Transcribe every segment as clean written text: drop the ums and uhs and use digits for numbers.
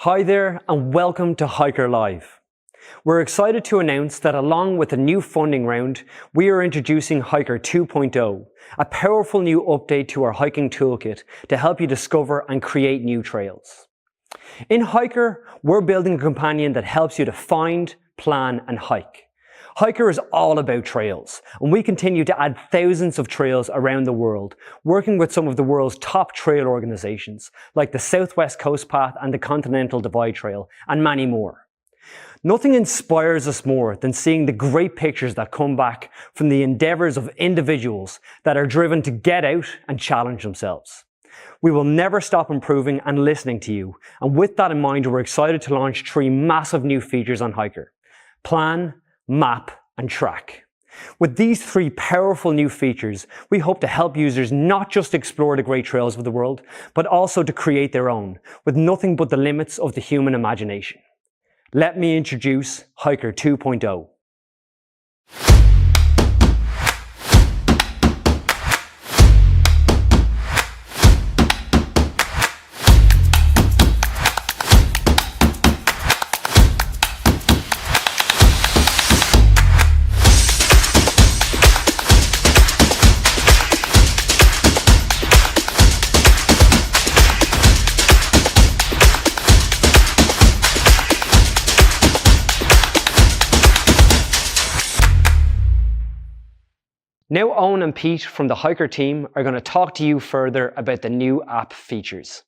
Hi there and welcome to Hiiker Live. We're excited to announce that along with a new funding round, we are introducing Hiiker 2.0, a powerful new update to our hiking toolkit to help you discover and create new trails. In Hiiker, we're building a companion that helps you to find, plan and hike. Hiiker is all about trails, and we continue to add thousands of trails around the world, working with some of the world's top trail organizations, like the Southwest Coast Path and the Continental Divide Trail, and many more. Nothing inspires us more than seeing the great pictures that come back from the endeavors of individuals that are driven to get out and challenge themselves. We will never stop improving and listening to you, and with that in mind, we're excited to launch 3 massive new features on Hiiker: Plan, Map and Track. With these 3 powerful new features, we hope to help users not just explore the great trails of the world, but also to create their own, with nothing but the limits of the human imagination. Let me introduce Hiiker 2.0. Now Owen and Pete from the Hiiker team are going to talk to you further about the new app features.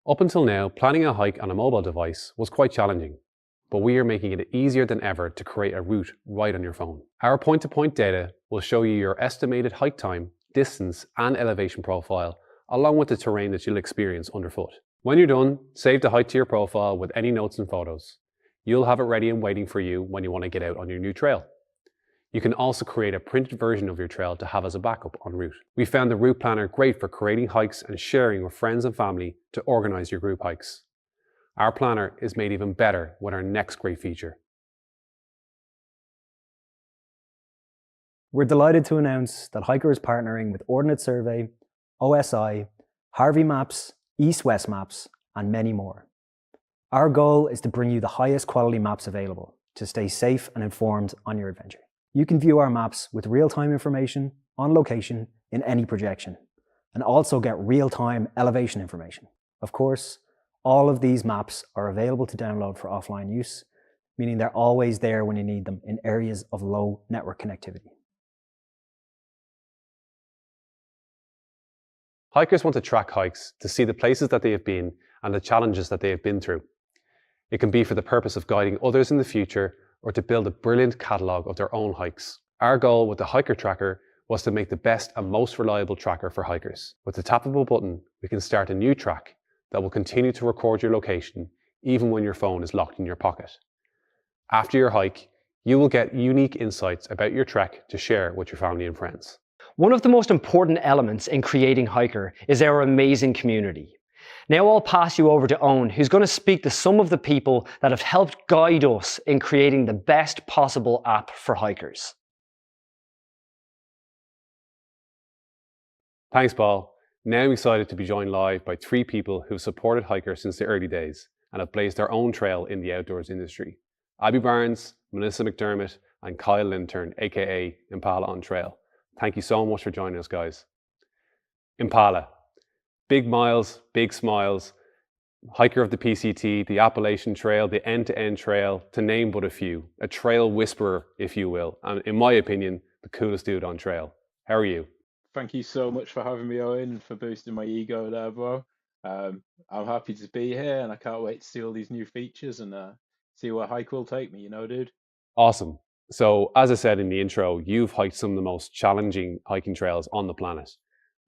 Up until now, planning a hike on a mobile device was quite challenging, but we are making it easier than ever to create a route right on your phone. Our point-to-point data will show you your estimated hike time, distance and elevation profile, along with the terrain that you'll experience underfoot. When you're done, save the hike to your profile with any notes and photos. You'll have it ready and waiting for you when you want to get out on your new trail. You can also create a printed version of your trail to have as a backup en route. We found the route planner great for creating hikes and sharing with friends and family to organize your group hikes. Our planner is made even better with our next great feature. We're delighted to announce that Hiiker is partnering with Ordnance Survey, OSI, Harvey Maps, East-West Maps, and many more. Our goal is to bring you the highest quality maps available to stay safe and informed on your adventure. You can view our maps with real-time information on location in any projection, and also get real-time elevation information. Of course, all of these maps are available to download for offline use, meaning they're always there when you need them in areas of low network connectivity. Hikers want to track hikes to see the places that they have been and the challenges that they have been through. It can be for the purpose of guiding others in the future or to build a brilliant catalogue of their own hikes. Our goal with the Hiiker Tracker was to make the best and most reliable tracker for hikers. With the tap of a button, we can start a new track that will continue to record your location even when your phone is locked in your pocket. After your hike, you will get unique insights about your trek to share with your family and friends. One of the most important elements in creating Hiiker is our amazing community. Now I'll pass you over to Owen, who's going to speak to some of the people that have helped guide us in creating the best possible app for hikers. Thanks, Paul. Now I'm excited to be joined live by 3 people who've supported Hiiker since the early days and have blazed their own trail in the outdoors industry. Abby Barnes, Melissa McDermott, and Kyle Linturn, aka Impala on Trail. Thank you so much for joining us, guys. Impala. Big miles, big smiles, hiker of the PCT, the Appalachian Trail, the end-to-end trail, to name but a few. A trail whisperer, if you will, and in my opinion, the coolest dude on trail. How are you? Thank you so much for having me, Owen, and for boosting my ego there, bro. I'm happy to be here, and I can't wait to see all these new features and see where hike will take me, dude. Awesome. So, as I said in the intro, you've hiked some of the most challenging hiking trails on the planet.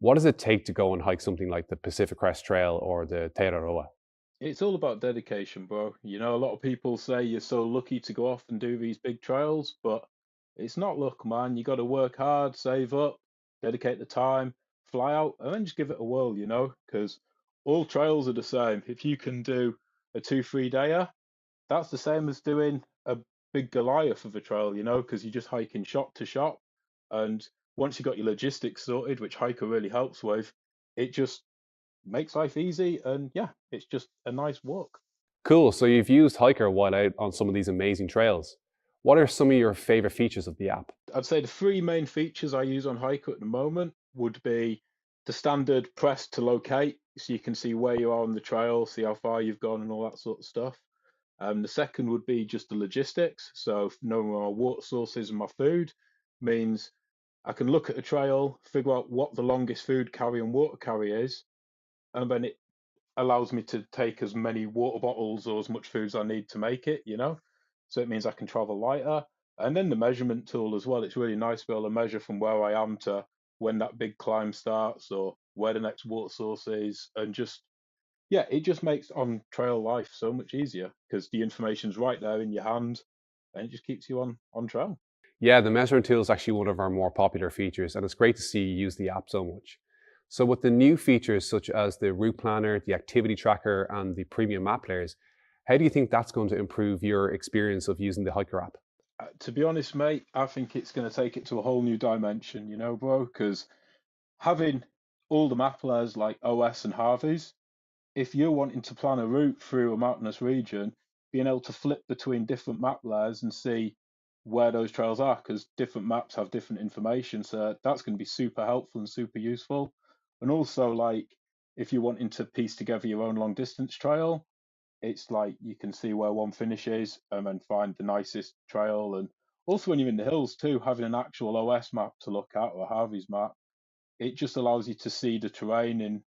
What does it take to go and hike something like the Pacific Crest Trail or the Tararoa? It's all about dedication, bro. A lot of people say you're so lucky to go off and do these big trails, but it's not luck, man. You got to work hard, save up, dedicate the time, fly out, and then just give it a whirl, because all trails are the same. If you can do a 2-3 dayer, that's the same as doing a big Goliath of a trail, because you're just hiking shop to shop. And once you got your logistics sorted, which Hiker really helps with, it just makes life easy, and yeah, it's just a nice walk. Cool. So you've used Hiker while out on some of these amazing trails. What are some of your favorite features of the app? I'd say the three main features I use on Hiker at the moment would be the standard press to locate, so you can see where you are on the trail, see how far you've gone, and all that sort of stuff. The second would be just the logistics. So knowing where my water source is and my food means I can look at a trail, figure out what the longest food carry and water carry is, and then it allows me to take as many water bottles or as much food as I need to make it, you know? So it means I can travel lighter. And then the measurement tool as well. It's really nice to be able to measure from where I am to when that big climb starts or where the next water source is. And just, yeah, it just makes on trail life so much easier because the information's right there in your hand and it just keeps you on trail. Yeah, the measuring tool is actually one of our more popular features, and it's great to see you use the app so much. So, with the new features such as the route planner, the activity tracker, and the premium map players, how do you think that's going to improve your experience of using the Hiker app? To be honest, mate, I think it's going to take it to a whole new dimension, you know, bro, because having all the map layers like OS and Harvey's, if you're wanting to plan a route through a mountainous region, being able to flip between different map layers and see where those trails are, because different maps have different information. So that's going to be super helpful and super useful. And also, like, if you're wanting to piece together your own long distance trail, it's like you can see where one finishes and then find the nicest trail. And also, when you're in the hills too, having an actual OS map to look at or a Harvey's map, it just allows you to see the terrain in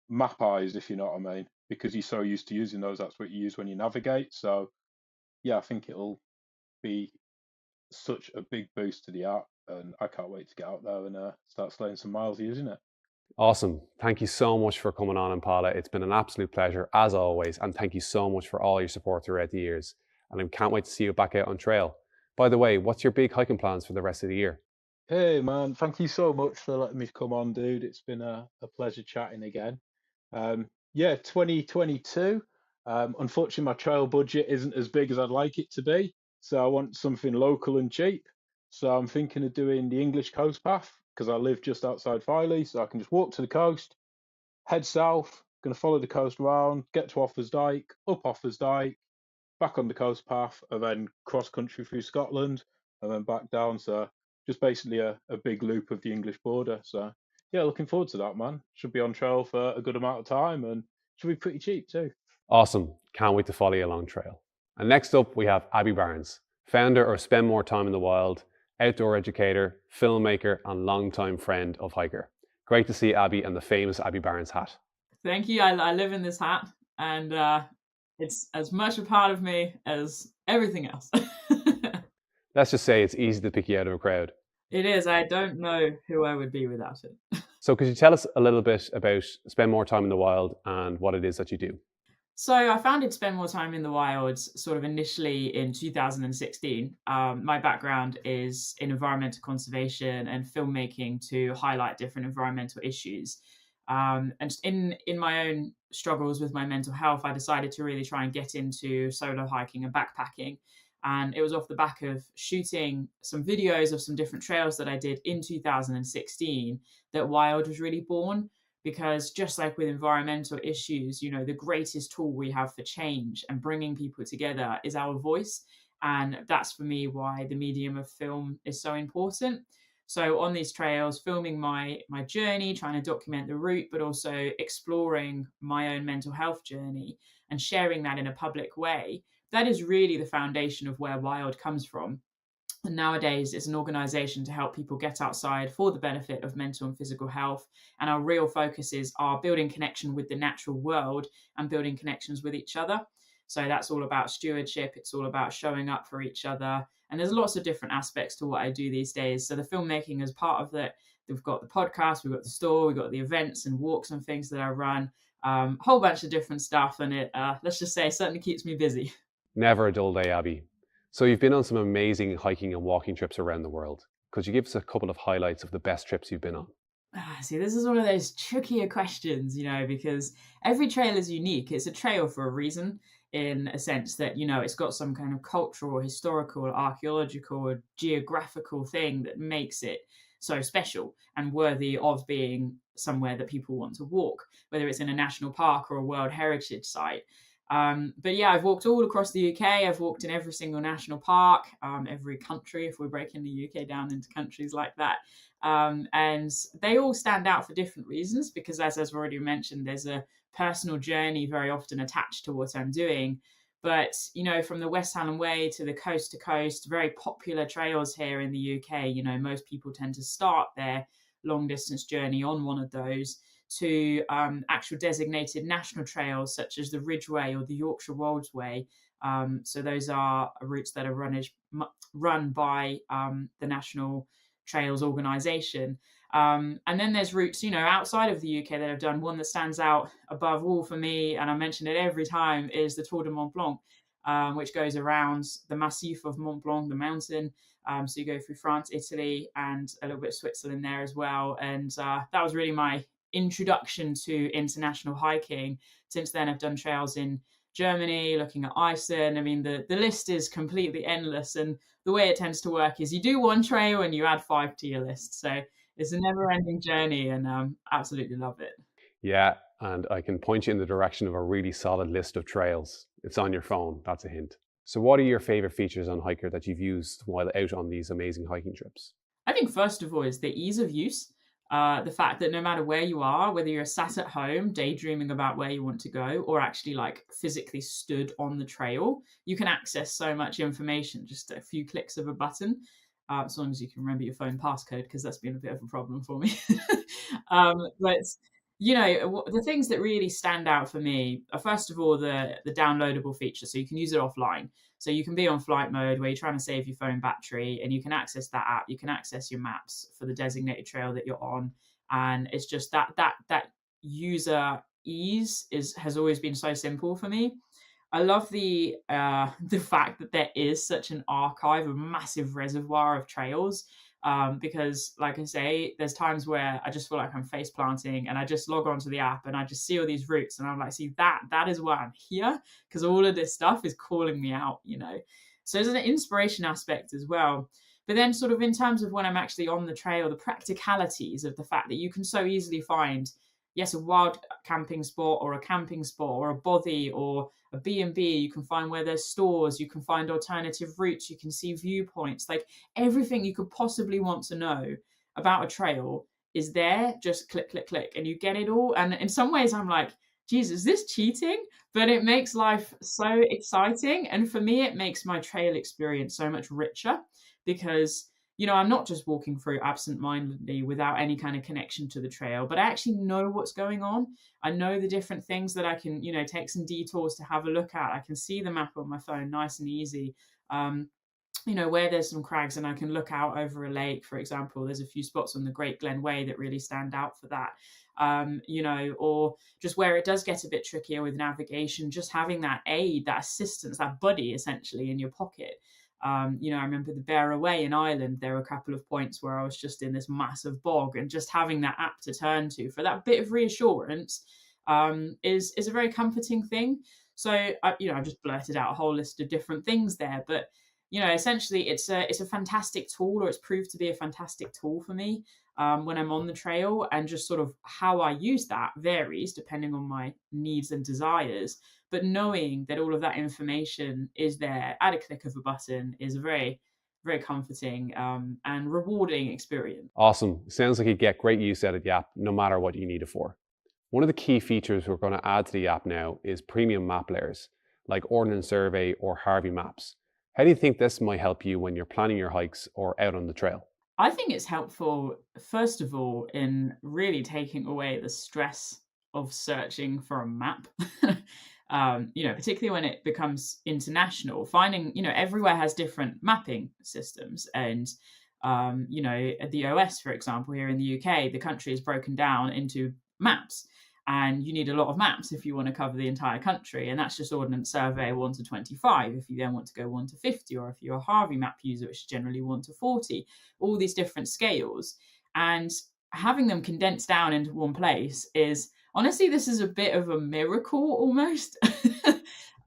map eyes, if you know what I mean, because you're so used to using those. That's what you use when you navigate. So yeah, I think it'll be such a big boost to the app, and I can't wait to get out there and start slaying some miles using it. Awesome. Thank you so much for coming on, Impala. It's been an absolute pleasure, as always. And thank you so much for all your support throughout the years. And I can't wait to see you back out on trail. By the way, what's your big hiking plans for the rest of the year? Hey man, thank you so much for letting me come on, dude. It's been a pleasure chatting again. Yeah, 2022. Unfortunately, my trail budget isn't as big as I'd like it to be, so I want something local and cheap. So I'm thinking of doing the English Coast Path because I live just outside Filey, so I can just walk to the coast, head south, going to follow the coast round, get to Offers Dyke, up Offers Dyke, back on the coast path, and then cross country through Scotland, and then back down. So just basically a big loop of the English border. So yeah, looking forward to that, man. Should be on trail for a good amount of time and should be pretty cheap too. Awesome. Can't wait to follow you along trail. And next up, we have Abby Barnes, founder of Spend More Time in the Wild, outdoor educator, filmmaker, and longtime friend of Hiker. Great to see Abby and the famous Abby Barnes hat. Thank you. I live in this hat, and it's as much a part of me as everything else. Let's just say it's easy to pick you out of a crowd. It is. I don't know who I would be without it. So could you tell us a little bit about Spend More Time in the Wild and what it is that you do? So I founded Spend More Time in the Wilds sort of initially in 2016. My background is in environmental conservation and filmmaking to highlight different environmental issues. And in my own struggles with my mental health, I decided to really try and get into solo hiking and backpacking. And it was off the back of shooting some videos of some different trails that I did in 2016 that Wild was really born. Because just like with environmental issues, you know, the greatest tool we have for change and bringing people together is our voice. And that's for me why the medium of film is so important. So on these trails, filming my journey, trying to document the route, but also exploring my own mental health journey and sharing that in a public way, that is really the foundation of where Wild comes from. And nowadays, it's an organization to help people get outside for the benefit of mental and physical health. And our real focuses are building connection with the natural world and building connections with each other. So that's all about stewardship. It's all about showing up for each other. And there's lots of different aspects to what I do these days. So the filmmaking is part of that. We've got the podcast, we've got the store, we've got the events and walks and things that I run. Whole bunch of different stuff. And it, let's just say, certainly keeps me busy. Never a dull day, Abby. So you've been on some amazing hiking and walking trips around the world. Could you give us a couple of highlights of the best trips you've been on? See, this is one of those trickier questions, you know, because every trail is unique. It's a trail for a reason, in a sense that, you know, it's got some kind of cultural, historical, archaeological, or geographical thing that makes it so special and worthy of being somewhere that people want to walk, whether it's in a national park or a World Heritage Site. But yeah, I've walked all across the UK. I've walked in every single national park, every country, if we're breaking the UK down into countries like that. And they all stand out for different reasons because, as I've already mentioned, there's a personal journey very often attached to what I'm doing. But, you know, from the West Highland Way to coast, very popular trails here in the UK, you know, most people tend to start their long distance journey on one of those, to actual designated national trails such as the Ridgeway or the Yorkshire Wolds Way. So those are routes that are run by the National Trails Organisation. And then there's routes, you know, outside of the UK that I've done. One that stands out above all for me, and I mention it every time, is the Tour de Mont Blanc, which goes around the Massif of Mont Blanc, the mountain. So you go through France, Italy, and a little bit of Switzerland there as well. And that was really my introduction to international hiking. Since then, I've done trails in Germany, looking at Iceland. I mean, the list is completely endless. And the way it tends to work is you do one trail and you add 5 to your list. So it's a never-ending journey, and absolutely love it. Yeah, and I can point you in the direction of a really solid list of trails. It's on your phone, that's a hint. So what are your favorite features on Hiiker that you've used while out on these amazing hiking trips? I think first of all is the ease of use. The fact that no matter where you are, whether you're sat at home daydreaming about where you want to go or actually like physically stood on the trail, you can access so much information, just a few clicks of a button, as long as you can remember your phone passcode, because that's been a bit of a problem for me. But you know, the things that really stand out for me are, first of all, the downloadable feature. So you can use it offline. So you can be on flight mode where you're trying to save your phone battery, and you can access that app. You can access your maps for the designated trail that you're on, and it's just that user ease has always been so simple for me. I love the the fact that there is such an archive, a massive reservoir of trails. Because, like I say, there's times where I just feel like I'm face planting, and I just log onto the app and I just see all these routes, and I'm like, see, that is why I'm here, because all of this stuff is calling me out, you know. So there's an inspiration aspect as well. But then, sort of in terms of when I'm actually on the trail, the practicalities of the fact that you can so easily find, yes, a wild camping spot or a camping spot or a bothy or a B&B. You can find where there's stores, you can find alternative routes, you can see viewpoints, like everything you could possibly want to know about a trail is there. Just click, click, click, and you get it all. And in some ways I'm like, Jesus, is this cheating? But it makes life so exciting. And for me, it makes my trail experience so much richer because, you know, I'm not just walking through absent-mindedly without any kind of connection to the trail, but I actually know what's going on. I know the different things that I can, you know, take some detours to have a look at. I can see the map on my phone nice and easy. You know, where there's some crags and I can look out over a lake, for example. There's a few spots on the Great Glen Way that really stand out for that. You know, or just where it does get a bit trickier with navigation, just having that aid, that assistance, that buddy essentially in your pocket. You know, I remember the Beara Way in Ireland. There were a couple of points where I was just in this massive bog, and just having that app to turn to for that bit of reassurance is a very comforting thing. So, you know, I've just blurted out a whole list of different things there, but you know, essentially, it's a fantastic tool, or it's proved to be a fantastic tool for me when I'm on the trail, and just sort of how I use that varies depending on my needs and desires. But knowing that all of that information is there at a click of a button is a very, very comforting and rewarding experience. Awesome. Sounds like you get great use out of the app no matter what you need it for. One of the key features we're going to add to the app now is premium map layers like Ordnance Survey or Harvey Maps. How do you think this might help you when you're planning your hikes or out on the trail? I think it's helpful, first of all, in really taking away the stress of searching for a map. You know, particularly when it becomes international, finding, you know, everywhere has different mapping systems. And, you know, at the OS, for example, here in the UK, the country is broken down into maps. And you need a lot of maps if you want to cover the entire country. And that's just Ordnance Survey 1 to 25. If you then want to go 1 to 50, or if you're a Harvey map user, which is generally 1 to 40, all these different scales. And having them condensed down into one place is, honestly, this is a bit of a miracle almost.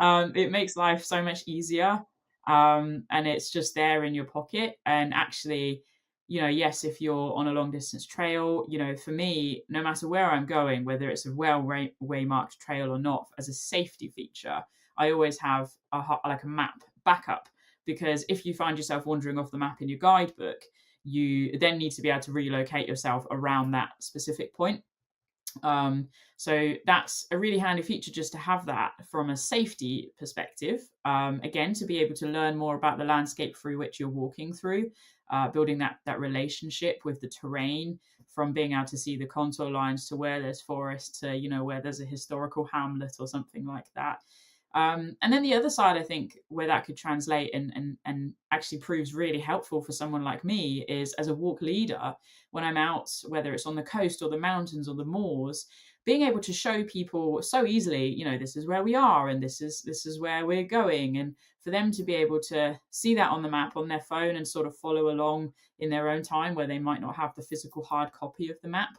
It makes life so much easier. And it's just there in your pocket. And actually, yes, if you're on a long distance trail, for me, no matter where I'm going, whether it's a way marked trail or not, as a safety feature, I always have like a map backup, because if you find yourself wandering off the map in your guidebook, you then need to be able to relocate yourself around that specific point. So that's a really handy feature, just to have that from a safety perspective. Again, to be able to learn more about the landscape through which you're walking through, building that relationship with the terrain, from being able to see the contour lines to where there's forest to, where there's a historical hamlet or something like that. And then the other side, I think, where that could translate and actually proves really helpful for someone like me, is as a walk leader, when I'm out, whether it's on the coast or the mountains or the moors, being able to show people so easily, this is where we are and this is where we're going, and for them to be able to see that on the map on their phone and sort of follow along in their own time, where they might not have the physical hard copy of the map.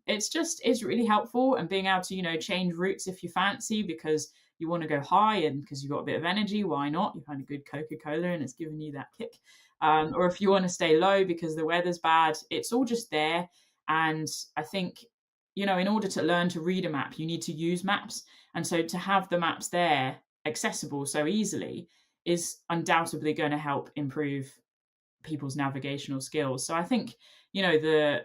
It's really helpful, and being able to, change routes if you fancy, because you want to go high and because you've got a bit of energy, why not? You've had a good Coca-Cola and it's giving you that kick. Or if you want to stay low because the weather's bad, it's all just there. And I think, in order to learn to read a map, you need to use maps. And so to have the maps there accessible so easily is undoubtedly going to help improve people's navigational skills. So I think, the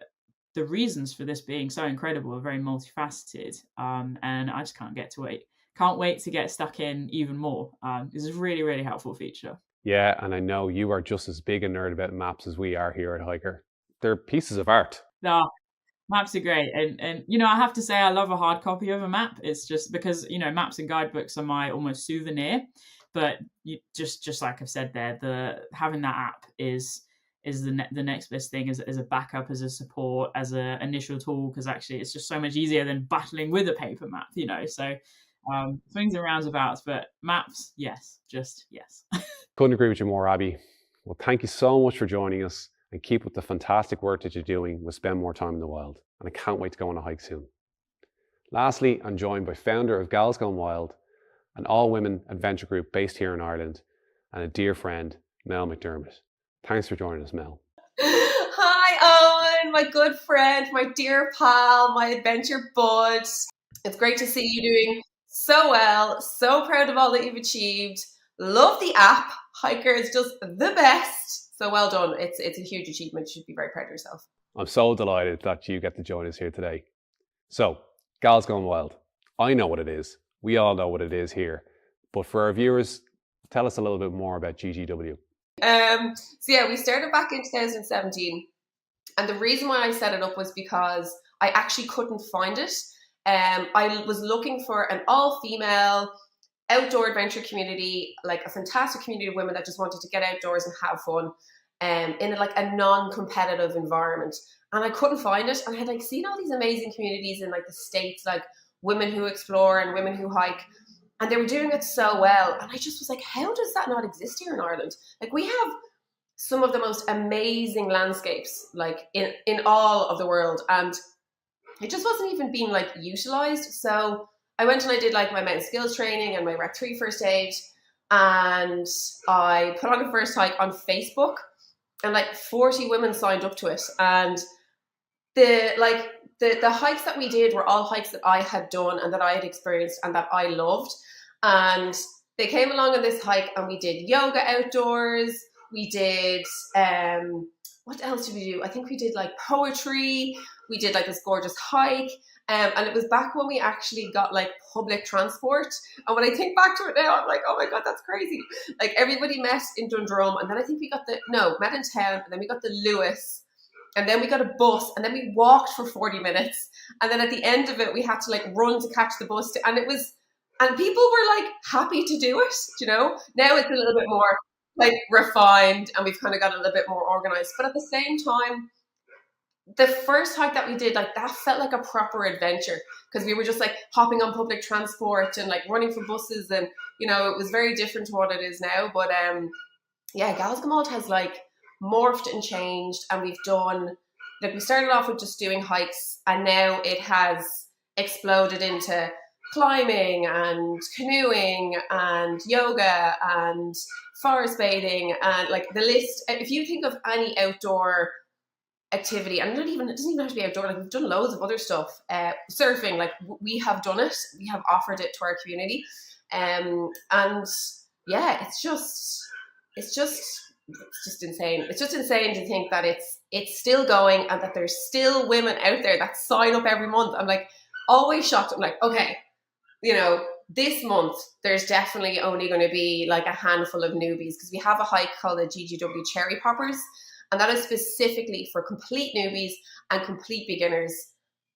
reasons for this being so incredible are very multifaceted. And I just can't wait to get stuck in even more. This is a really, really helpful feature. Yeah, and I know you are just as big a nerd about maps as we are here at Hiiker. They're pieces of art. No, maps are great. And I have to say, I love a hard copy of a map. It's just because, maps and guidebooks are my almost souvenir. But you just like I've said there, having that app is the next best thing, as a backup, as a support, as an initial tool, because actually it's just so much easier than battling with a paper map, So swings and roundabouts, but maps, yes, just yes. Couldn't agree with you more, Abby. Well, thank you so much for joining us, and keep up the fantastic work that you're doing with Spend More Time in the Wild. And I can't wait to go on a hike soon. Lastly, I'm joined by founder of Gals Gone Wild, an all-women adventure group based here in Ireland, and a dear friend, Mel McDermott. Thanks for joining us, Mel. Hi, Owen, my good friend, my dear pal, my adventure bud. It's great to see you doing so well. So proud of all that you've achieved. Love the app. Hiiker is just the best. So well done. It's a huge achievement. You should be very proud of yourself. I'm so delighted that you get to join us here today. So, Gals Gone Wild. I know what it is. We all know what it is here. But for our viewers, tell us a little bit more about GGW. So yeah, we started back in 2017. And the reason why I set it up was because I actually couldn't find it. I was looking for an all-female outdoor adventure community, like a fantastic community of women that just wanted to get outdoors and have fun, in a non-competitive environment. And I couldn't find it. And I had seen all these amazing communities in the States, like Women Who Explore and Women Who Hike. And they were doing it so well. And I just was like, how does that not exist here in Ireland? We have some of the most amazing landscapes, in all of the world. And it just wasn't even being utilized. So I went and I did my mountain skills training and my Rec 3 first aid. And I put on a first hike on Facebook, and 40 women signed up to it. And the hikes that we did were all hikes that I had done and that I had experienced and that I loved. And they came along on this hike and we did yoga outdoors. We did, what else did we do? I think we did poetry. We did this gorgeous hike. And it was back when we actually got public transport. And when I think back to it now, I'm like, oh my God, that's crazy. Everybody met in Dundrum. And then I think we met in town. And then we got the Lewis. And then we got a bus. And then we walked for 40 minutes. And then at the end of it, we had to run to catch the bus. And people were happy to do it, Now it's a little bit more refined, and we've kind of got a little bit more organized. But at the same time, the first hike that we did, that felt like a proper adventure, because we were just hopping on public transport and running for buses, and it was very different to what it is now. But yeah, Gals Gone Wild has morphed and changed, and we've done we started off with just doing hikes, and now it has exploded into climbing and canoeing and yoga and forest bathing and like the list. If you think of any outdoor activity, and it doesn't even have to be outdoor, like we've done loads of other stuff, surfing, like we have done it, we have offered it to our community, and yeah, it's just insane. It's just insane to think that it's still going and that there's still women out there that sign up every month. I'm like always shocked. I'm like, okay, this month there's definitely only going to be like a handful of newbies because we have a hike called the GGW Cherry Poppers, and that is specifically for complete newbies and complete beginners.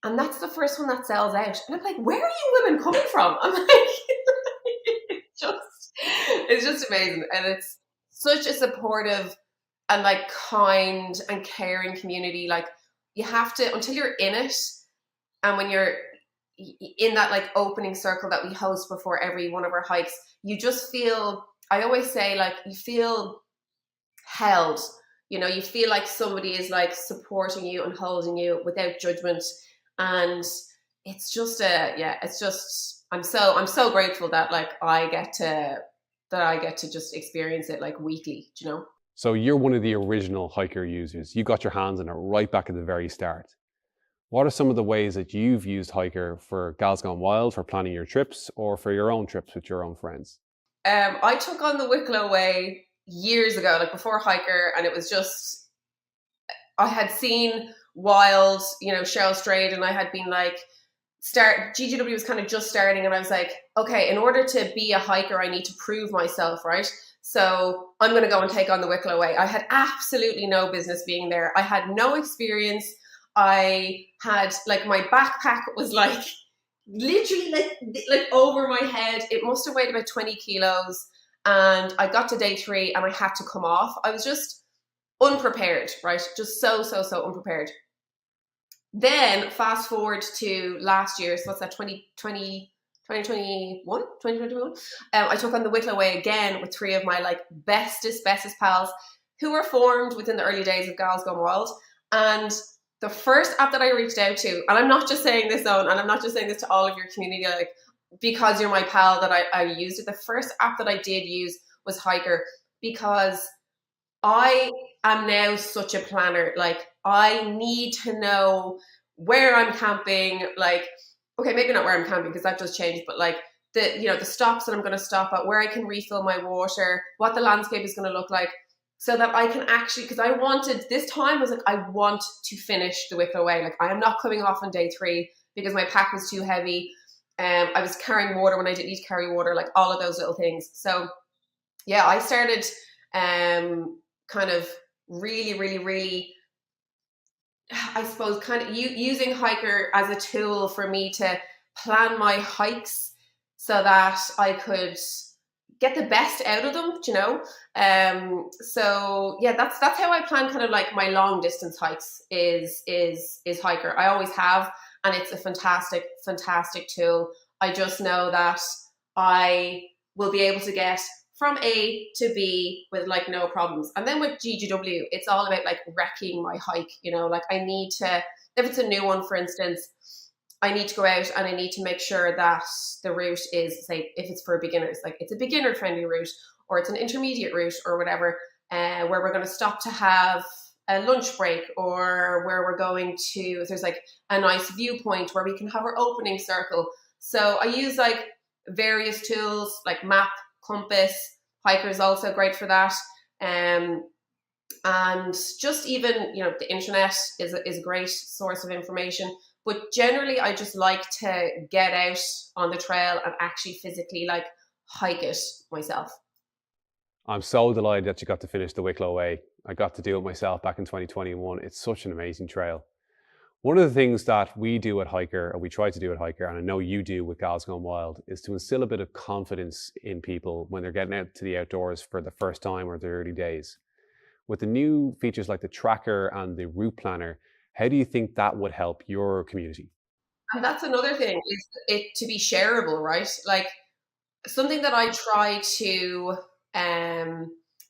And that's the first one that sells out. And I'm like, where are you women coming from? I'm like, it's just amazing. And it's such a supportive and like kind and caring community. Like you have to, until you're in it, and when you're in that like opening circle that we host before every one of our hikes, you just feel, I always say, like you feel held. You feel like somebody is like supporting you and holding you without judgment. And it's just I'm so grateful that like I get to just experience it like weekly, So you're one of the original Hiiker users. You got your hands on it right back at the very start. What are some of the ways that you've used Hiiker for Gals Gone Wild, for planning your trips, or for your own trips with your own friends? I took on the Wicklow Way years ago, like before Hiiker, and it was just, I had seen Wild, Cheryl Strayed, and I had been like, GGW was kind of just starting, and I was like, okay, in order to be a hiker, I need to prove myself, right? So I'm going to go and take on the Wicklow Way. I had absolutely no business being there. I had no experience. I had like my backpack was like literally like over my head. It must have weighed about 20 kilos. And I got to day 3 and I had to come off. I was just unprepared, right? Just so unprepared. Then fast forward to last year. So what's that, 2021? I took on the Wicklow Way again with 3 of my like bestest pals who were formed within the early days of Gals Gone Wild. And the first app that I reached out to, and I'm not just saying this, Owen, and I'm not just saying this to all of your community, like, because you're my pal that I used it. The first app that I did use was Hiiker, because I am now such a planner. Like, I need to know where I'm camping. Like, okay, maybe not where I'm camping because that does change, but like the stops that I'm going to stop at, where I can refill my water, what the landscape is going to look like, so that I can actually, because I wanted, this time was like, I want to finish the Wicklow Way. Like, I am not coming off on day 3 because my pack was too heavy. I was carrying water when I didn't need to carry water, like all of those little things. So yeah, I started kind of really, I suppose, kind of using Hiiker as a tool for me to plan my hikes so that I could get the best out of them, so yeah, that's how I plan kind of like my long distance hikes is Hiiker. I always have, and it's a fantastic tool. I just know that I will be able to get from A to B with like no problems. And then with GGW, it's all about like wrecking my hike, like I need to, if it's a new one, for instance, I need to go out and I need to make sure that the route is, say, if it's for beginners, like it's a beginner friendly route, or it's an intermediate route or whatever, where we're going to stop to have a lunch break, or where we're going to, if there's like a nice viewpoint where we can have our opening circle. So I use like various tools like map, compass. Hiiker is also great for that. And just even, the internet is a great source of information. But generally, I just like to get out on the trail and actually physically like hike it myself. I'm so delighted that you got to finish the Wicklow Way. I got to do it myself back in 2021. It's such an amazing trail. One of the things that we do at Hiiker, or we try to do at Hiiker, and I know you do with Gals Gone Wild, is to instill a bit of confidence in people when they're getting out to the outdoors for the first time or the early days. With the new features like the tracker and the route planner, how do you think that would help your community? And that's another thing, is it to be shareable, right? Like, something that I try to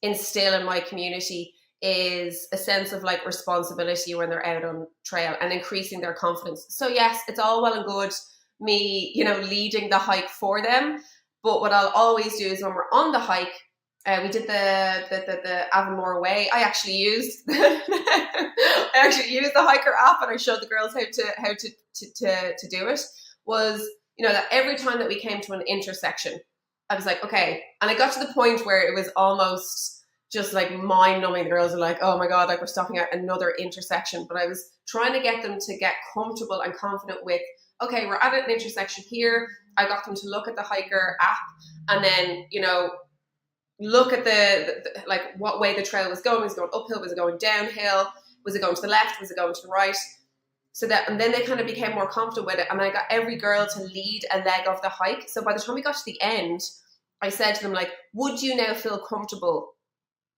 instill in my community is a sense of like responsibility when they're out on trail and increasing their confidence. So yes, it's all well and good me, leading the hike for them. But what I'll always do is when we're on the hike, we did the Avonmore Way. I actually used the Hiiker app, and I showed the girls how to do it. Was that every time that we came to an intersection, I was like, okay, and I got to the point where it was almost just like mind numbing. The girls are like, oh my god, like we're stopping at another intersection. But I was trying to get them to get comfortable and confident with, okay, we're at an intersection here. I got them to look at the Hiiker app, and then look at the like what way the trail was going. Was it going uphill? Was it going downhill? Was it going to the left? Was it going to the right? And then they kind of became more comfortable with it. And I got every girl to lead a leg of the hike. So by the time we got to the end, I said to them, like, would you now feel comfortable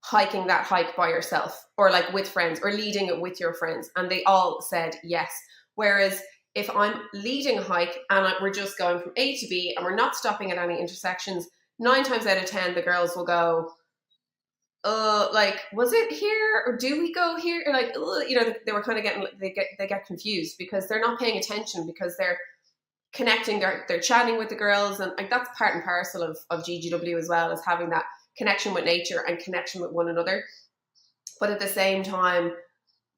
hiking that hike by yourself, or like with friends, or leading it with your friends? And they all said yes. Whereas if I'm leading a hike and we're just going from A to B and we're not stopping at any intersections, 9 times out of 10, the girls will go, like, was it here, or do we go here? Or like, they were kind of they get confused because they're not paying attention, because they're connecting, they're chatting with the girls, and like that's part and parcel of GGW as well, as having that connection with nature and connection with one another. But at the same time,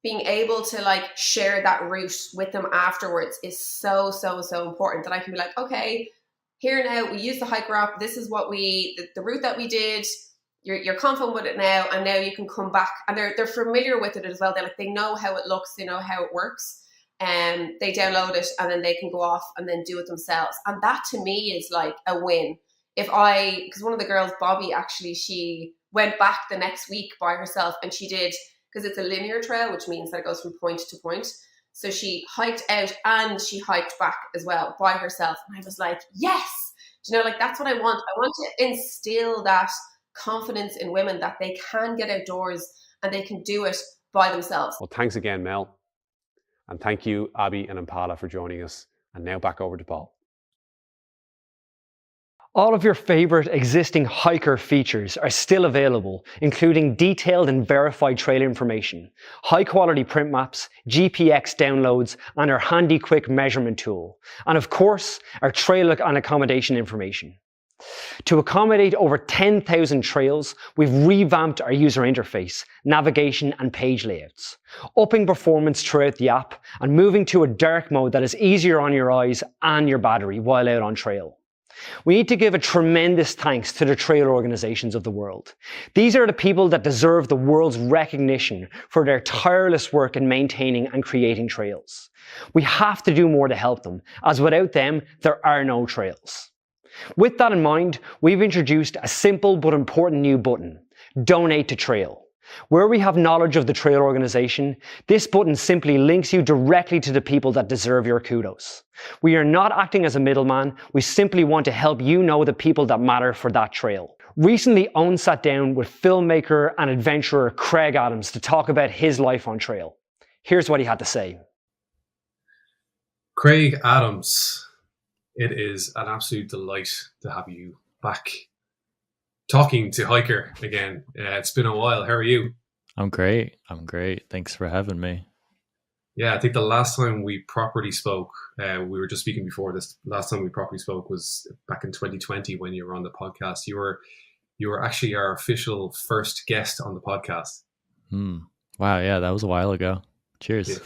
being able to like share that route with them afterwards is so important, that I can be like, okay, here now, we use the Hiiker app. This is what the route that we did. You're confident with it now, and now you can come back. And they're familiar with it as well. They know how it looks, they know how it works, and they download it, and then they can go off and then do it themselves. And that to me is like a win. Because one of the girls, Bobby, actually, she went back the next week by herself, and she did, because it's a linear trail, which means that it goes from point to point. So she hiked out and she hiked back as well by herself. And I was like, yes, like that's what I want. I want to instill that confidence in women, that they can get outdoors and they can do it by themselves. Well, thanks again, Mel. And thank you, Abby and Impala, for joining us. And now back over to Paul. All of your favorite existing Hiiker features are still available, including detailed and verified trail information, high-quality print maps, GPX downloads, and our handy quick measurement tool. And of course, our trail and accommodation information. To accommodate over 10,000 trails, we've revamped our user interface, navigation, and page layouts, upping performance throughout the app and moving to a dark mode that is easier on your eyes and your battery while out on trail. We need to give a tremendous thanks to the trail organizations of the world. These are the people that deserve the world's recognition for their tireless work in maintaining and creating trails. We have to do more to help them, as without them, there are no trails. With that in mind, we've introduced a simple but important new button, Donate to Trail. Where we have knowledge of the trail organization, this button simply links you directly to the people that deserve your kudos. We are not acting as a middleman, we simply want to help you know the people that matter for that trail. Recently, Owen sat down with filmmaker and adventurer Craig Adams to talk about his life on trail. Here's what he had to say. Craig Adams, it is an absolute delight to have you back talking to Hiiker again. It's been a while. How are you? I'm great. Thanks for having me. Yeah, I think the last time we properly spoke, we were just speaking before this. Last time we properly spoke was back in 2020 when you were on the podcast. You were actually our official first guest on the podcast. Wow, yeah, that was a while ago. Cheers.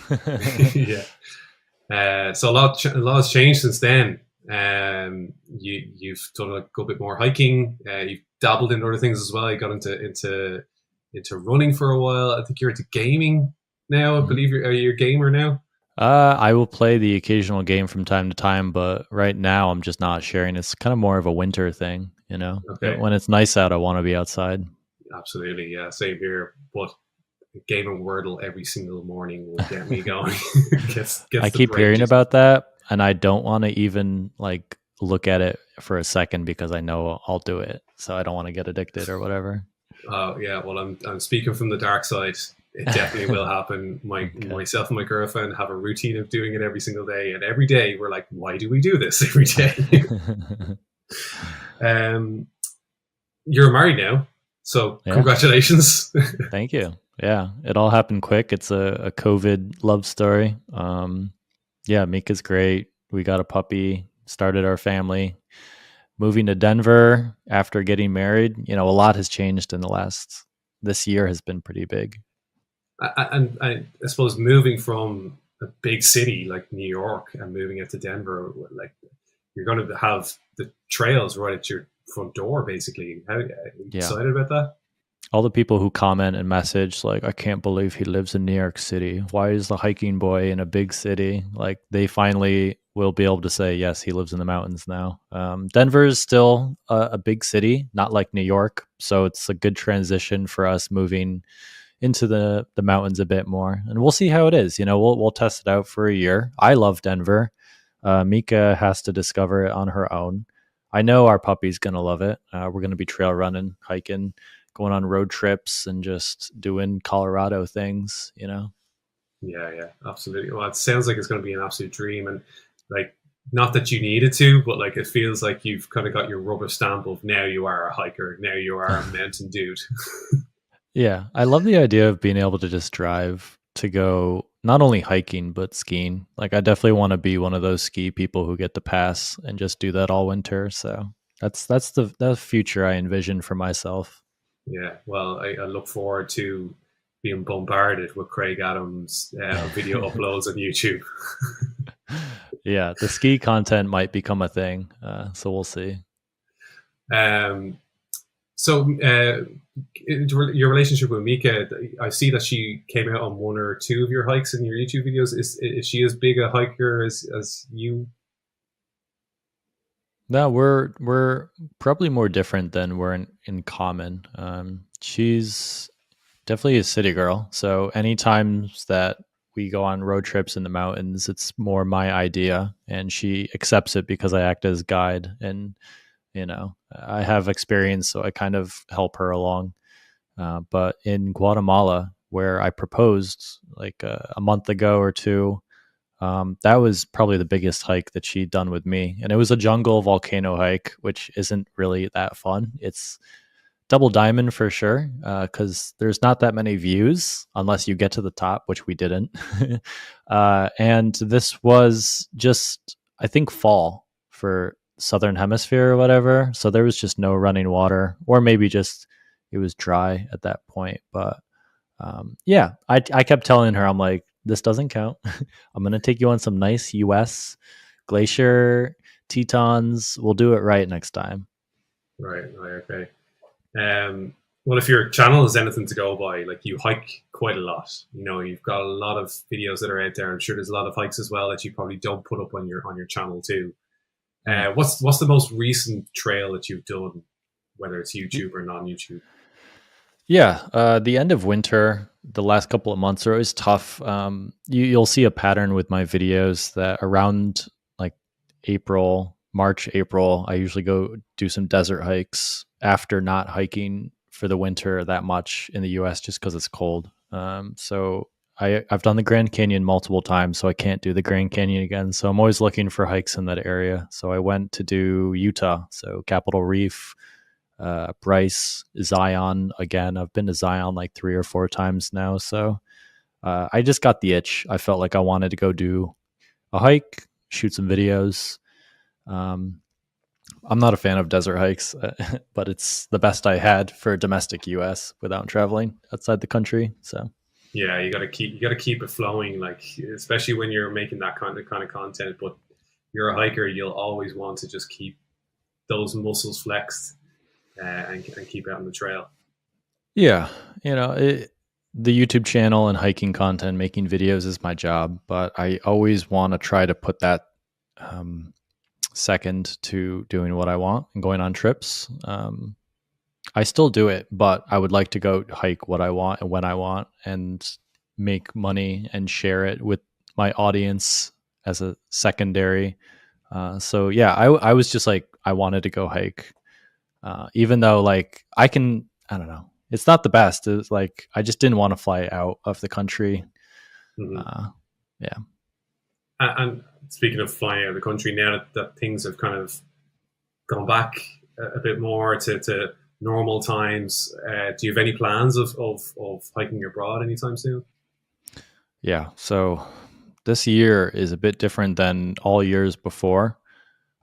Yeah. So a lot has changed since then. You've done a good bit more hiking. You've dabbled in other things as well. You got into running for a while. I think you're into gaming now. I believe you're a gamer now. I will play the occasional game from time to time, but right now I'm just not sharing. It's kind of more of a winter thing, you know. Okay. When it's nice out, I want to be outside. Absolutely, yeah, same here. But gaming Wordle every single morning will get me going. gets I keep hearing about that, and I don't want to even like look at it for a second because I know I'll do it. So I don't want to get addicted or whatever. Oh yeah, well I'm speaking from the dark side. It definitely will happen. Myself and my girlfriend have a routine of doing it every single day, and every day we're like, why do we do this every day? You're married now, so yeah. Congratulations. Thank you. Yeah, it all happened quick. It's a COVID love story. Yeah, Mika's great. We got a puppy, started our family, moving to Denver after getting married. You know, a lot has changed in this year has been pretty big. And I suppose moving from a big city like New York and moving it to Denver, like you're going to have the trails right at your front door, basically. How are you excited about that? All the people who comment and message like, I can't believe he lives in New York City. Why is the hiking boy in a big city? Like, they finally will be able to say, yes, he lives in the mountains now. Denver is still a big city, not like New York. So it's a good transition for us moving into the mountains a bit more. And we'll see how it is. You know, we'll test it out for a year. I love Denver. Mika has to discover it on her own. I know our puppy's going to love it. We're going to be trail running, hiking, going on road trips, and just doing Colorado things, you know? Yeah, absolutely. Well, it sounds like it's going to be an absolute dream. And like, not that you needed to, but like, it feels like you've kind of got your rubber stamp of now you are a hiker, now you are a mountain dude. Yeah, I love the idea of being able to just drive to go not only hiking but skiing. Like, I definitely want to be one of those ski people who get the pass and just do that all winter. So that's the future I envision for myself. Yeah, well, I look forward to being bombarded with Craig Adams video uploads on YouTube. Yeah, the ski content might become a thing, so we'll see. So your relationship with Mika, I see that she came out on one or two of your hikes in your YouTube videos. Is she as big a hiker as you? No, we're probably more different than we're in common. She's definitely a city girl, so any times that we go on road trips in the mountains, it's more my idea, and she accepts it because I act as guide, and you know, I have experience, so I kind of help her along. But in Guatemala, where I proposed like a month ago or two, that was probably the biggest hike that she'd done with me. And it was a jungle volcano hike, which isn't really that fun. It's double diamond for sure, because there's not that many views unless you get to the top, which we didn't. And this was just, I think, fall for Southern Hemisphere or whatever. So there was just no running water, or maybe just it was dry at that point. But yeah, I kept telling her, I'm like, this doesn't count. I'm going to take you on some nice US glacier Tetons. We'll do it right next time. Right, okay. Well, if your channel is anything to go by, like you hike quite a lot. You know, you've got a lot of videos that are out there. I'm sure there's a lot of hikes as well that you probably don't put up on your channel too. What's the most recent trail that you've done, whether it's YouTube or non-YouTube? Yeah, the end of winter, the last couple of months are always tough. You'll see a pattern with my videos that around like March, April, I usually go do some desert hikes after not hiking for the winter that much in the US just because it's cold. So I've done the Grand Canyon multiple times, so I can't do the Grand Canyon again. So I'm always looking for hikes in that area. So I went to do Utah, so Capitol Reef, Bryce, Zion again. I've been to Zion like 3 or 4 times now. So I just got the itch. I felt like I wanted to go do a hike, shoot some videos. I'm not a fan of desert hikes, but it's the best I had for domestic US without traveling outside the country. So yeah, you got to keep it flowing, like especially when you're making that kind of content. But you're a hiker, you'll always want to just keep those muscles flexed and keep out on the trail. Yeah, you know, the YouTube channel and hiking content, making videos is my job, but I always want to try to put that second to doing what I want and going on trips. I still do it, but I would like to go hike what I want and when I want and make money and share it with my audience as a secondary. So yeah, I was just like, I wanted to go hike. Even though like I don't know, it's not the best. It's like, I just didn't want to fly out of the country. Mm-hmm. Yeah. And speaking of flying out of the country, now that things have kind of gone back a bit more to normal times, do you have any plans of hiking abroad anytime soon? Yeah. So this year is a bit different than all years before.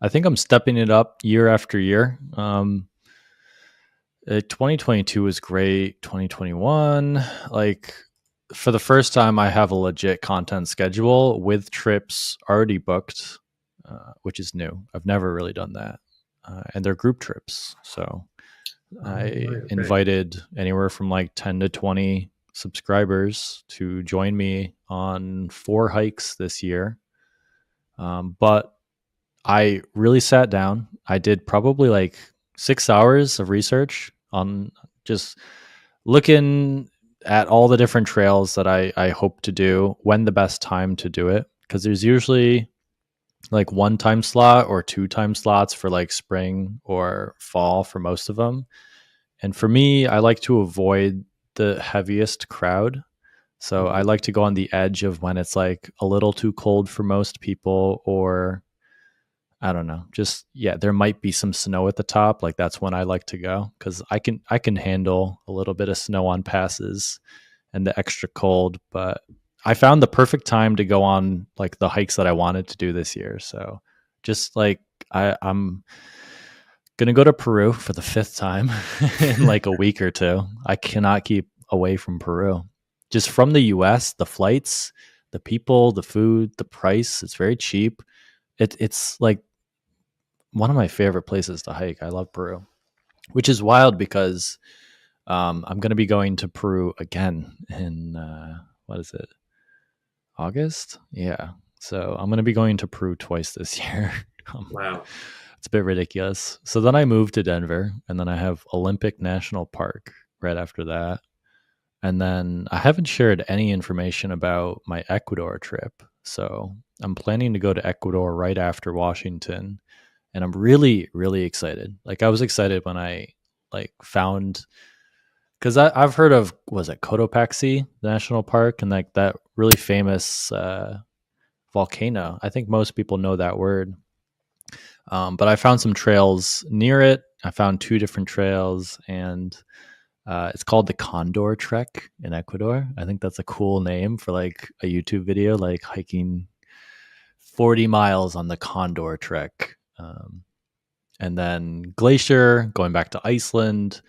I think I'm stepping it up year after year. 2022 was great. 2021, like for the first time, I have a legit content schedule with trips already booked, which is new. I've never really done that, and they're group trips. So I right, okay. invited anywhere from like 10 to 20 subscribers to join me on 4 hikes this year. But I really sat down. I did probably like 6 hours of research on just looking at all the different trails that I hope to do, when the best time to do it. Because there's usually like 1 time slot or 2 time slots for like spring or fall for most of them. And for me, I like to avoid the heaviest crowd. So I like to go on the edge of when it's like a little too cold for most people, or I don't know, just yeah, there might be some snow at the top. Like that's when I like to go because I can handle a little bit of snow on passes and the extra cold. But I found the perfect time to go on like the hikes that I wanted to do this year. So just like I'm gonna go to Peru for the 5th time in like a week or two. I cannot keep away from Peru. Just from the US, the flights, the people, the food, the price, it's very cheap. It's like one of my favorite places to hike. I love Peru, which is wild because I'm going to be going to Peru again in what is it? August? Yeah. So I'm going to be going to Peru twice this year. Wow. It's a bit ridiculous. So then I moved to Denver, and then I have Olympic National Park right after that. And then I haven't shared any information about my Ecuador trip. So I'm planning to go to Ecuador right after Washington. And I'm really, really excited. Like I was excited when I like found, because I've heard of, was it Cotopaxi National Park, and like that really famous volcano. I think most people know that word. But I found some trails near it. I found 2 different trails, and it's called the Condor Trek in Ecuador. I think that's a cool name for like a YouTube video, like hiking 40 miles on the Condor Trek. And then Glacier, going back to Iceland.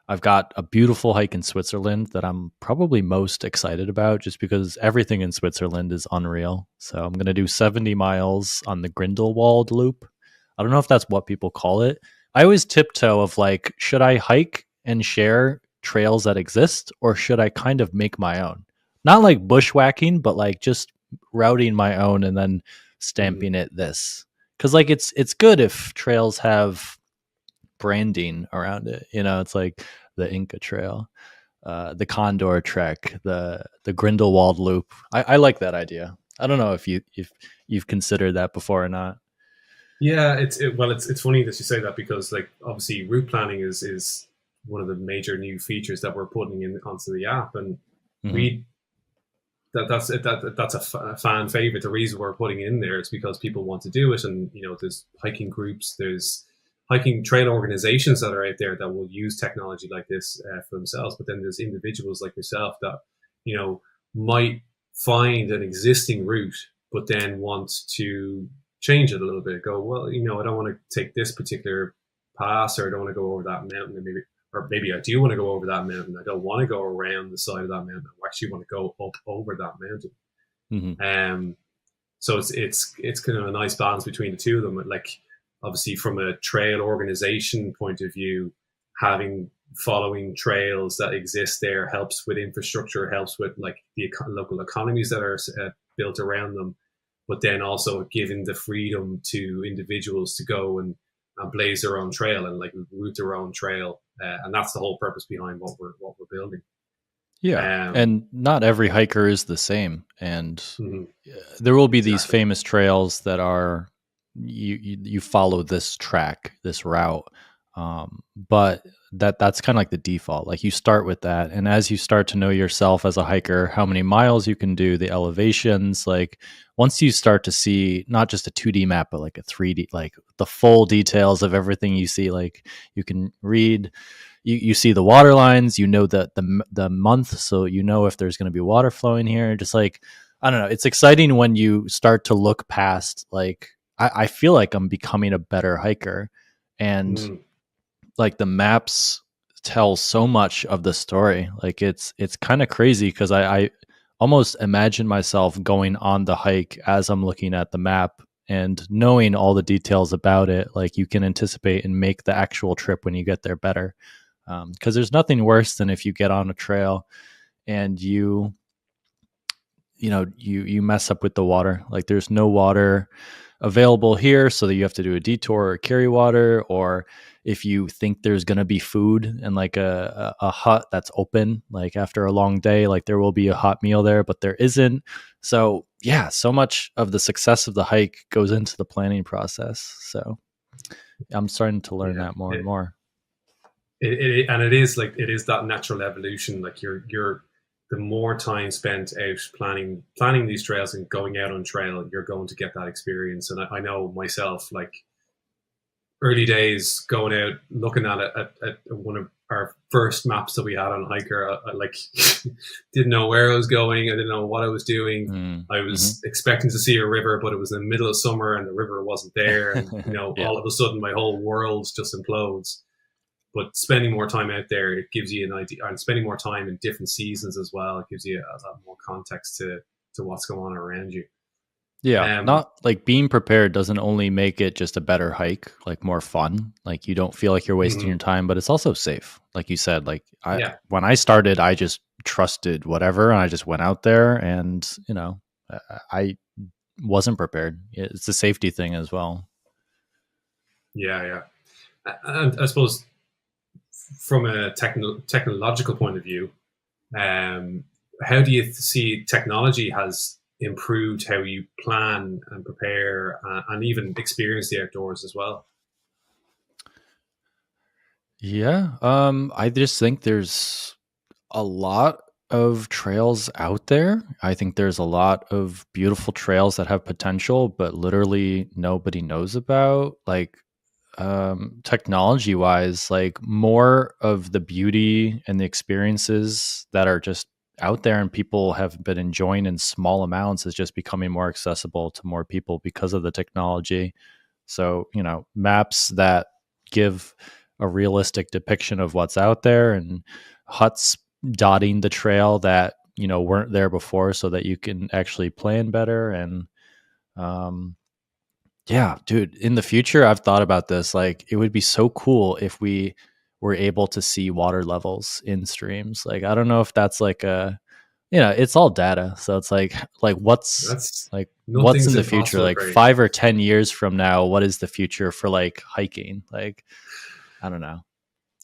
I've got a beautiful hike in Switzerland that I'm probably most excited about just because everything in Switzerland is unreal. So I'm going to do 70 miles on the Grindelwald loop. I don't know if that's what people call it. I always tiptoe of like, should I hike and share trails that exist, or should I kind of make my own? Not like bushwhacking, but like just routing my own and then stamping it this. Because like it's good if trails have branding around it. You know, it's like the Inca Trail, the Condor Trek, the Grindelwald Loop. I like that idea. I don't know if you've considered that before or not. Yeah, it's funny that you say that because like obviously route planning is one of the major new features that we're putting in onto the app, and we that's a fan favorite. The reason we're putting it in there is because people want to do it, and you know there's hiking groups, there's hiking trail organizations that are out there that will use technology like this for themselves, but then there's individuals like yourself that you know might find an existing route but then want to change it a little bit, go, well, you know, I don't want to take this particular pass, or I don't want to go over that mountain, or maybe I do want to go over that mountain. I don't want to go around the side of that mountain. I actually want to go up over that mountain. So it's kind of a nice balance between the two of them. Like obviously from a trail organization point of view, following trails that exist there helps with infrastructure, helps with like the local economies that are built around them, but then also giving the freedom to individuals to go and blaze their own trail and like route their own trail, and that's the whole purpose behind what we're building. Yeah, and not every hiker is the same, and there will be these famous trails that are you follow this track, this route, but that's kind of like the default. Like you start with that, and as you start to know yourself as a hiker, how many miles you can do, the elevations, like once you start to see not just a 2D map but like a 3D, like the full details of everything you see, like you can read, you see the water lines, you know the month, so you know if there's going to be water flowing here. Just like, I don't know, it's exciting when you start to look past like, I feel like I'm becoming a better hiker, and Mm. like the maps tell so much of the story. Like it's kind of crazy because I almost imagine myself going on the hike as I'm looking at the map and knowing all the details about it. Like you can anticipate and make the actual trip when you get there better. Because there's nothing worse than if you get on a trail and you mess up with the water. Like there's no water available here, so that you have to do a detour or carry water. Or if you think there's going to be food and like a hut that's open, like after a long day, like there will be a hot meal there, but there isn't. So yeah, so much of the success of the hike goes into the planning process. So I'm starting to learn Yeah. that more and more. And it is like, it is that natural evolution. Like you're the more time spent out planning these trails and going out on trail, you're going to get that experience. And I know myself, like early days going out, looking at one of our first maps that we had on Hiiker, I like didn't know where I was going. I didn't know what I was doing. I was expecting to see a river, but it was in the middle of summer and the river wasn't there. And Yeah. all of a sudden my whole world just implodes. But spending more time out there, it gives you an idea, and spending more time in different seasons as well, it gives you a lot more context to what's going on around you. Yeah, not like being prepared doesn't only make it just a better hike, like more fun. Like you don't feel like you're wasting your time, but it's also safe. Like you said, like when I started, I just trusted whatever, and I just went out there, and I wasn't prepared. It's a safety thing as well. Yeah. And I suppose from a technological point of view, how do you see technology has improved how you plan and prepare and even experience the outdoors as well? Yeah, I just think there's a lot of trails out there. I think there's a lot of beautiful trails that have potential, but literally nobody knows about. Like technology wise, like more of the beauty and the experiences that are just out there and people have been enjoying in small amounts is just becoming more accessible to more people because of the technology. So, maps that give a realistic depiction of what's out there, and huts dotting the trail that, weren't there before, so that you can actually plan better. And yeah, dude, in the future, I've thought about this. Like, it would be so cool if we were able to see water levels in streams. Like, I don't know if that's like it's all data. So it's like what's what's in Nothing's the future? impossible, Like Craig. 5 or 10 years from now, what is the future for like hiking? Like, I don't know.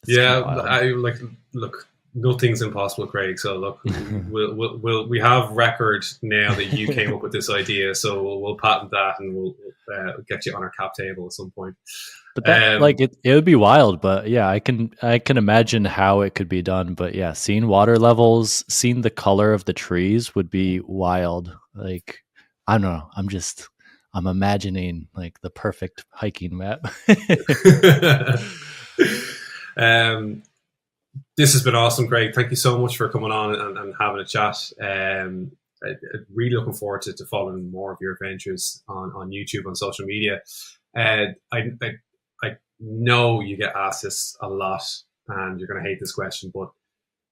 It's Yeah, wild. look, nothing's impossible, Craig. So look, we have record now that you came up with this idea, so we'll patent that and we'll get you on our cap table at some point. But that it would be wild, but yeah, I can imagine how it could be done. But yeah, seeing water levels, seeing the color of the trees would be wild. Like, I don't know. I'm imagining like the perfect hiking map. This has been awesome, Craig. Thank you so much for coming on and having a chat. Really looking forward to following more of your adventures on YouTube, on social media. I know you get asked this a lot, and you're going to hate this question, but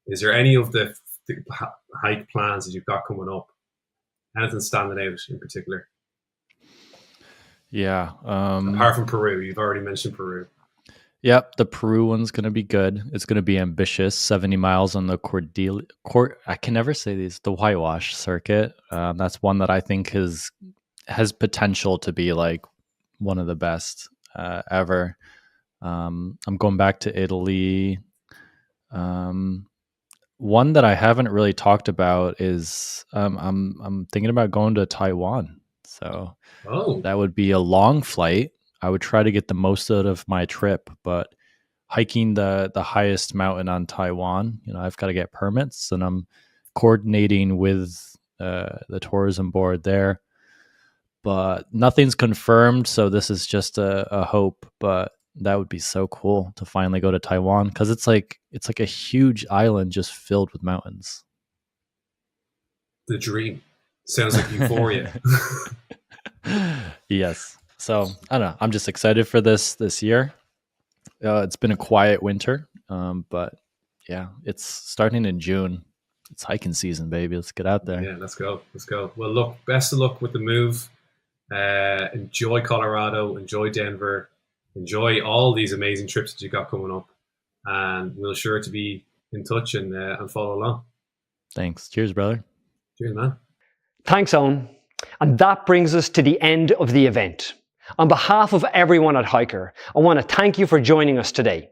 is there any of the hike plans that you've got coming up? Anything standing out in particular? Yeah. Apart from Peru, you've already mentioned Peru. Yep, the Peru one's going to be good. It's going to be ambitious. 70 miles on the I can never say these. The whitewash circuit. That's one that I think has potential to be like one of the best ever. I'm going back to Italy. One that I haven't really talked about is I'm thinking about going to Taiwan. So that would be a long flight. I would try to get the most out of my trip, but hiking the highest mountain on Taiwan, I've got to get permits, and I'm coordinating with the tourism board there. But nothing's confirmed, so this is just a hope. But that would be so cool to finally go to Taiwan, because it's like a huge island just filled with mountains. The dream. Sounds like euphoria. Yes. So I don't know. I'm just excited for this year. It's been a quiet winter, but yeah, it's starting in June. It's hiking season, baby. Let's get out there. Yeah, let's go. Well, look, best of luck with the move. Enjoy Colorado, enjoy Denver, enjoy all these amazing trips that you got coming up, and we'll sure to be in touch and follow along. Thanks. Cheers, brother. Cheers, man. Thanks, Owen. And that brings us to the end of the event. On behalf of everyone at Hiiker, I want to thank you for joining us today.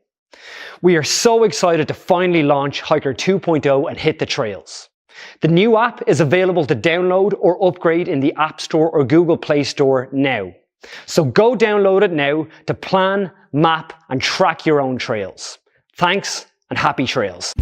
We are so excited to finally launch Hiiker 2.0 and hit the trails. The new app is available to download or upgrade in the App Store or Google Play Store now. So go download it now to plan, map, and track your own trails. Thanks and happy trails.